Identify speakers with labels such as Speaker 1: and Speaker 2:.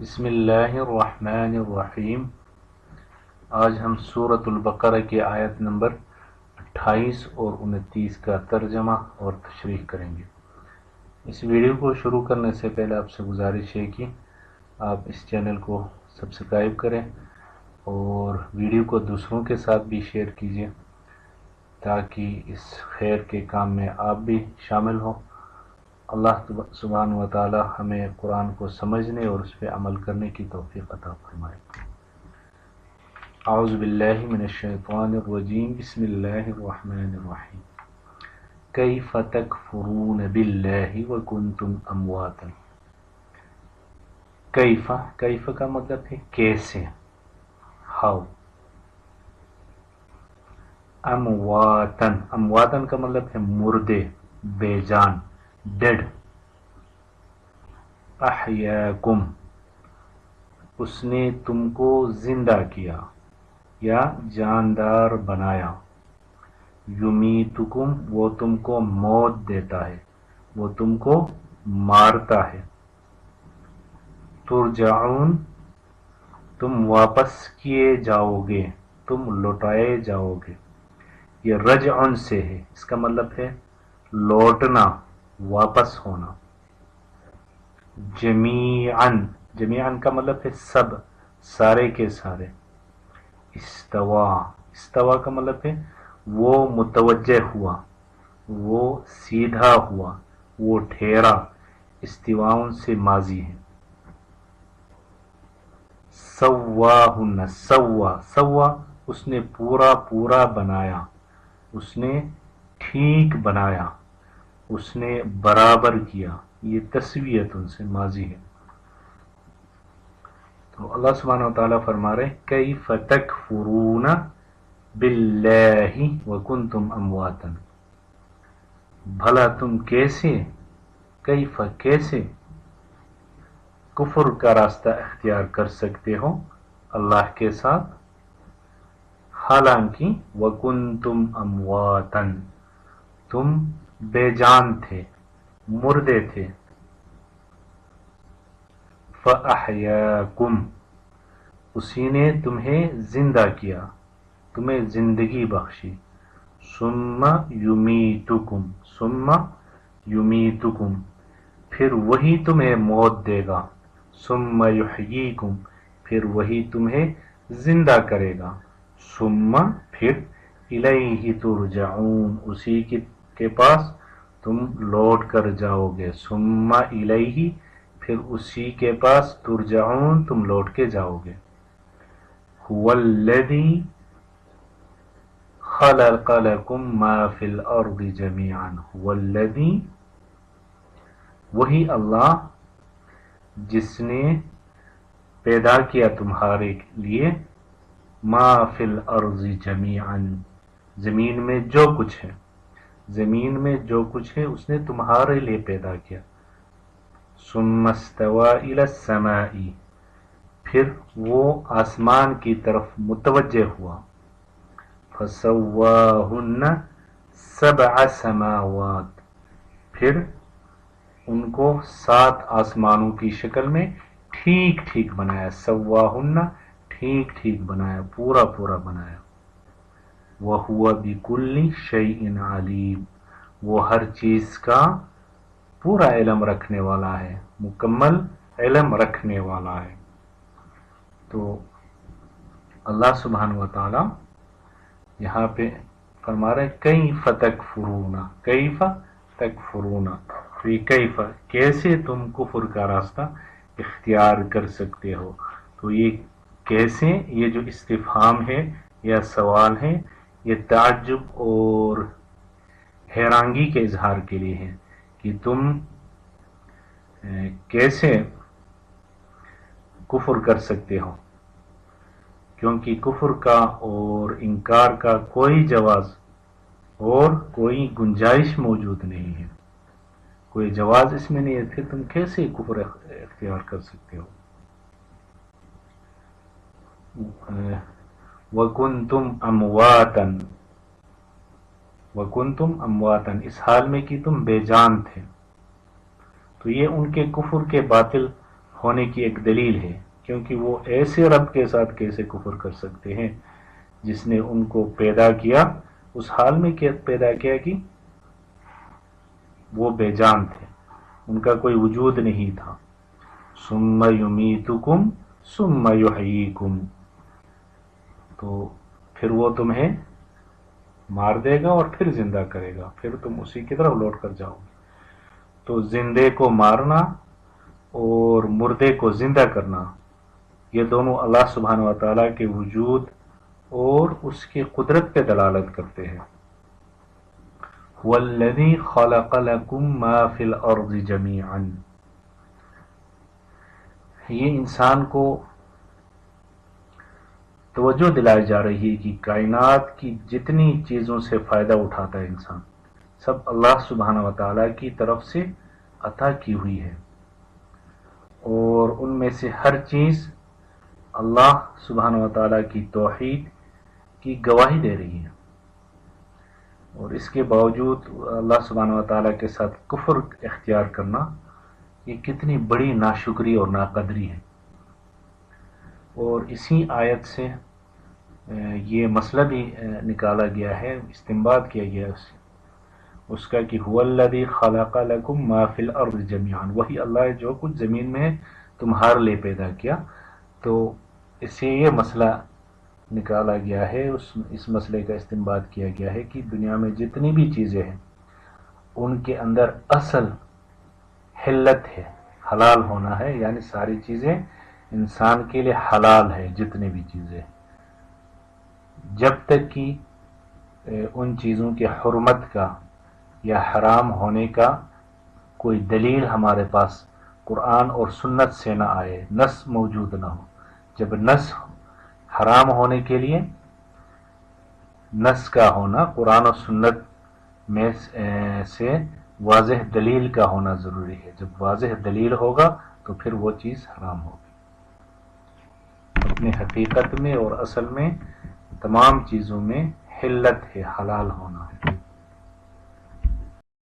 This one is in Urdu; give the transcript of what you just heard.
Speaker 1: بسم اللہ الرحمن الرحیم۔ آج ہم سورۃ البقرہ کی آیت نمبر 28 اور 29 کا ترجمہ اور تشریح کریں گے۔ اس ویڈیو کو شروع کرنے سے پہلے آپ سے گزارش ہے کہ آپ اس چینل کو سبسکرائب کریں اور ویڈیو کو دوسروں کے ساتھ بھی شیئر کیجیے تاکہ اس خیر کے کام میں آپ بھی شامل ہوں۔ اللہ سبحانہ و تعالی ہمیں قرآن کو سمجھنے اور اس پہ عمل کرنے کی توفیق عطا فرمائے۔ اعوذ باللہ من الشیطان الرجیم، بسم اللہ الرحمن الرحیم۔ کیف تکفرون باللہ وکنتم امواتا۔ کیف کا مطلب ہے کیسے، ہاؤ۔ امواتن کا مطلب ہے مردے، بے جان، ڈیڈ۔ احیاکم، اس نے تم کو زندہ کیا یا جاندار بنایا۔ یمیتکم، وہ تم کو موت دیتا ہے، وہ تم کو مارتا ہے۔ ترجعون، تم واپس کیے جاؤ گے، تم لوٹائے جاؤ گے۔ یہ رجعن سے ہے، اس کا مطلب ہے لوٹنا، واپس ہونا۔ جمیعاً کا مطلب ہے سب، سارے کے سارے۔ استوا کا مطلب ہے وہ متوجہ ہوا، وہ سیدھا ہوا، وہ ٹھہرا۔ استواؤں سے ماضی ہے۔ سواہن، سوا اس نے پورا بنایا، اس نے ٹھیک بنایا، اس نے برابر کیا۔ یہ تسویت ان سے ماضی ہے۔ تو اللہ سبحانہ و تعالیٰ فرما رہے کیف تکفرون باللہ وکنتم امواتا، بھلا تم کیسے، کیف کیسے کفر کا راستہ اختیار کر سکتے ہو اللہ کے ساتھ، حالانکہ وکنتم امواتا، تم بے جان تھے، مردے تھے۔ فَأَحْيَاكُمْ، اسی نے تمہیں زندہ کیا، تمہیں زندگی بخشی۔ ثُمَّ يُمِيتُكُمْ، پھر وہی تمہیں موت دے گا۔ ثُمَّ يُحْيِيكُمْ، پھر وہی تمہیں زندہ کرے گا۔ ثُمَّ، پھر إِلَيْهِ تُرْجَعُونَ، اسی کے پاس تم لوٹ کر جاؤ گے۔ ثُمَّ إِلَيْهِ، پھر اسی کے پاس ترجعون، تم لوٹ کے جاؤ گے۔ هُوَ الَّذِي خَلَقَ لَكُم مَّا فِي الْأَرْضِ جَمِيعًا، هُوَ الَّذِي، وہی اللہ جس نے پیدا کیا تمہارے لیے ما فی الارض جمیعا، زمین میں جو کچھ ہے، زمین میں جو کچھ ہے اس نے تمہارے لیے پیدا کیا۔ ثم استوى الى السماء، پھر وہ آسمان کی طرف متوجہ ہوا۔ فسواہن سبع سماوات، پھر ان کو 7 آسمانوں کی شکل میں ٹھیک بنایا۔ سواہن، ٹھیک بنایا، پورا بنایا۔ وَهُوَ بِكُلِّ شَيْءٍ عَلِيمٌ، وہ ہر چیز کا پورا علم رکھنے والا ہے، مکمل علم رکھنے والا ہے۔ تو اللہ سبحانہ و تعالی یہاں پہ فرما رہے کیف تکفرون، کیف تکفرون، کیف کیسے تم کفر کا راستہ اختیار کر سکتے ہو۔ تو یہ کیسے، یہ جو استفہام ہے یا سوال ہے، یہ تعجب اور حیرانگی کے اظہار کے لیے ہے کہ تم کیسے کفر کر سکتے ہو، کیونکہ کفر کا اور انکار کا کوئی جواز اور کوئی گنجائش موجود نہیں ہے، کوئی جواز اس میں نہیں ہے، پھر تم کیسے کفر اختیار کر سکتے ہو۔ وَكُنْتُمْ أَمْوَاتًا، وَكُنْتُمْ أَمْوَاتًا، اس حال میں کہ تم بے جان تھے۔ تو یہ ان کے کفر کے باطل ہونے کی ایک دلیل ہے، کیونکہ وہ ایسے رب کے ساتھ کیسے کفر کر سکتے ہیں جس نے ان کو پیدا کیا، اس حال میں پیدا کیا کہ وہ بے جان تھے، ان کا کوئی وجود نہیں تھا۔ ثم یمیتکم ثم یحییکم، تو پھر وہ تمہیں مار دے گا اور پھر زندہ کرے گا، پھر تم اسی کی طرف لوٹ کر جاؤ گے۔ تو زندے کو مارنا اور مردے کو زندہ کرنا، یہ دونوں اللہ سبحانہ و تعالیٰ کے وجود اور اس کی قدرت پہ دلالت کرتے ہیں۔ وَالَّذِي خَلَقَ لَكُم مَّا فِي الْأَرْضِ جَمِيعًا، یہ انسان کو توجہ دلائی جا رہی ہے کہ کائنات کی جتنی چیزوں سے فائدہ اٹھاتا ہے انسان، سب اللہ سبحانہ و تعالیٰ کی طرف سے عطا کی ہوئی ہے، اور ان میں سے ہر چیز اللہ سبحانہ و تعالیٰ کی توحید کی گواہی دے رہی ہے، اور اس کے باوجود اللہ سبحانہ و تعالیٰ کے ساتھ کفر اختیار کرنا یہ کتنی بڑی ناشکری اور ناقدری ہے۔ اور اسی آیت سے یہ مسئلہ بھی نکالا گیا ہے، استنباط کیا گیا ہے اس کا کہ هو الذی خلق لکم ما فی الارض جمیعا، وہی اللہ ہے جو کچھ زمین میں تمہارے لیے پیدا کیا۔ تو اس سے یہ مسئلہ نکالا گیا ہے، اس مسئلے کا استنباط کیا گیا ہے کہ دنیا میں جتنی بھی چیزیں ہیں ان کے اندر اصل حلت ہے، حلال ہونا ہے، یعنی ساری چیزیں انسان کے لیے حلال ہے، جتنی بھی چیزیں، جب تک کہ ان چیزوں کے حرمت کا یا حرام ہونے کا کوئی دلیل ہمارے پاس قرآن اور سنت سے نہ آئے، نص موجود نہ ہو۔ جب نص حرام ہونے کے لیے نص کا ہونا، قرآن اور سنت میں سے واضح دلیل کا ہونا ضروری ہے، جب واضح دلیل ہوگا تو پھر وہ چیز حرام ہوگی۔ اپنی حقیقت میں اور اصل میں تمام چیزوں میں حلت ہے، حلال ہونا۔